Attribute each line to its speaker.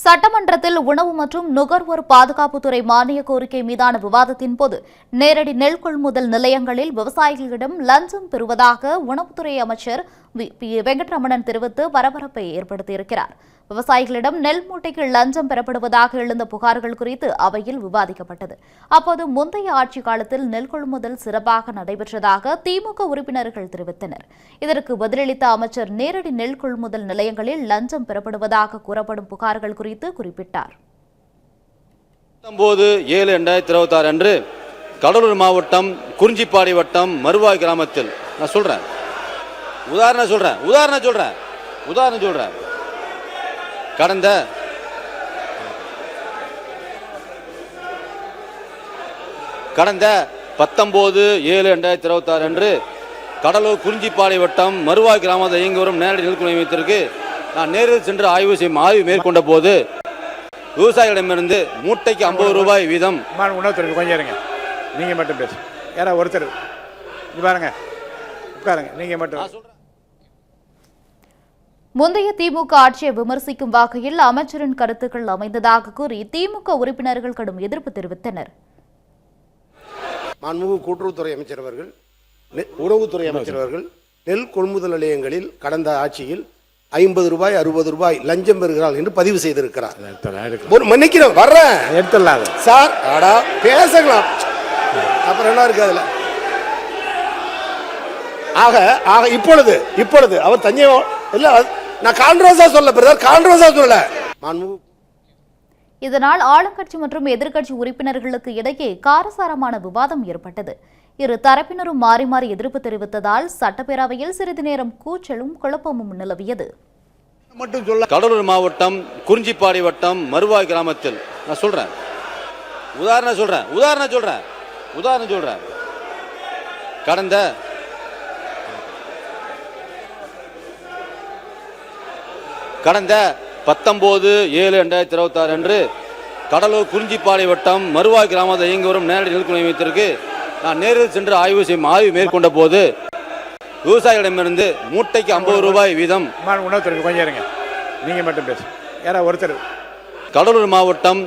Speaker 1: சட்டமன்றத்தில் உணவு மற்றும் நுகர்வோர் பாதுகாப்புத்துறை மானிய கோரிக்கை மீதான விவாதத்தின் போது நேரடி நெல் கொள்முதல் நிலையங்களில் விவசாயிகளிடம் லஞ்சம் பெறுவதாக உணவுத்துறை அமைச்சர் வெங்கட்ரமணன் தெரிவித்து பரபரப்பை ஏற்படுத்தியிருக்கிறார். விவசாயிகளிடம் நெல் மூட்டைக்கு லஞ்சம் பெறப்படுவதாக எழுந்த புகார்கள் குறித்து அவையில் விவாதிக்கப்பட்டது. அப்போது முந்தைய ஆட்சிக் காலத்தில் நெல் கொள்முதல் சிறப்பாக நடைபெற்றதாக திமுக உறுப்பினர்கள் தெரிவித்தனர். இதற்கு பதிலளித்த அமைச்சர் நேரடி நெல் கொள்முதல் நிலையங்களில் லஞ்சம் பெறப்படுவதாக கூறப்படும் புகார்கள் குறித்து குறிப்பிட்டார்.
Speaker 2: 19/7/2026 அன்று கடலூர் மாவட்டம் குறிஞ்சிப்பாடி வட்டம் மருவாய் கிராமத்தில் நான் சொல்றேன், உதாரணம் சொல்றேன். கடந்த 19/7/2026 அன்று கடலூர் குறிஞ்சிப்பாடி வட்டம் மருவாய் கிராமத்தில் இயங்கி வரும் நேரடி நெல் கொள்முதல் நிலையத்திற்கு நான் நேரில் சென்று ஆய்வு மேற்கொண்ட போது விவசாயிகளிடமிருந்து மூட்டைக்கு 50 ரூபாய் வீதம்
Speaker 3: உணவுத்துறைக்கு கொஞ்சம் இருங்க, நீங்க மட்டும் பேசு. யாரா ஒருத்தர் பாருங்க, உட்காருங்க, நீங்க மட்டும்.
Speaker 1: முந்தைய திமுக ஆட்சியை விமர்சிக்கும் வகையில் அமைச்சரின் கருத்துக்கள் அமைந்ததாக கூறி திமுக உறுப்பினர்கள் கடும் எதிர்ப்பு தெரிவித்தனர்.
Speaker 4: மாண்புமிகு கூட்டுறவுத்துறை அமைச்சர் அவர்கள், உணவுத்துறை அமைச்சர் அவர்கள் நெல் கொள்முதல் நிலையங்களில் கடந்த ஆட்சியில் 50 ரூபாய் 60 ரூபாய் லஞ்சம் பெறுகிறார்கள் என்று பதிவு செய்திருக்கிறார். மன்னிக்கிறேன், வர்றேன்,
Speaker 3: எடுத்துடலாம்
Speaker 4: சார். பேசலாம், அப்புறம் என்ன இருக்கு அதுல. ஆக இப்பொழுது அவர் தஞ்சை இல்ல, நான் கான்ட்ரோவர்ஸா சொல்ல பிரதர், கான்ட்ரோவர்ஸா சொல்லல.
Speaker 1: இதனால் ஆளுங்கட்சி மற்றும் எதிர்க்கட்சி உறுப்பினர்களுக்கு இடையே காரசாரமான விவாதம் ஏற்பட்டது. இரு தரப்பினரும் மாறி மாறி எதிர்ப்பு தெரிவித்ததால் சட்டப்பேரவையில் சிறிது நேரம் கூச்சலும் குழப்பமும் நிலவியது.
Speaker 2: கடலூர் மாவட்டம் குறிஞ்சிப்பாடி வட்டம் மருவாய் கிராமத்தில் நான் சொல்றேன், உதாரணம் சொல்றேன். கடந்த 19/7/2026 அன்று கடலூர் குறிஞ்சிப்பாடி வட்டம் மருவாய் கிராமத்தில் இயங்கி வரும் நேரடி நெல் கொள்முதல் நிலையத்திற்கு நான் நேரில் சென்று ஆய்வு மேற்கொண்ட போது விவசாயிகளிடமிருந்து மூட்டைக்கு 50 ரூபாய் வீதம்
Speaker 3: உணவுத்துறைக்கு கொஞ்சம் இருங்க, நீங்க மட்டும் பேசு. யாரா ஒருத்தர்.
Speaker 2: கடலூர் மாவட்டம்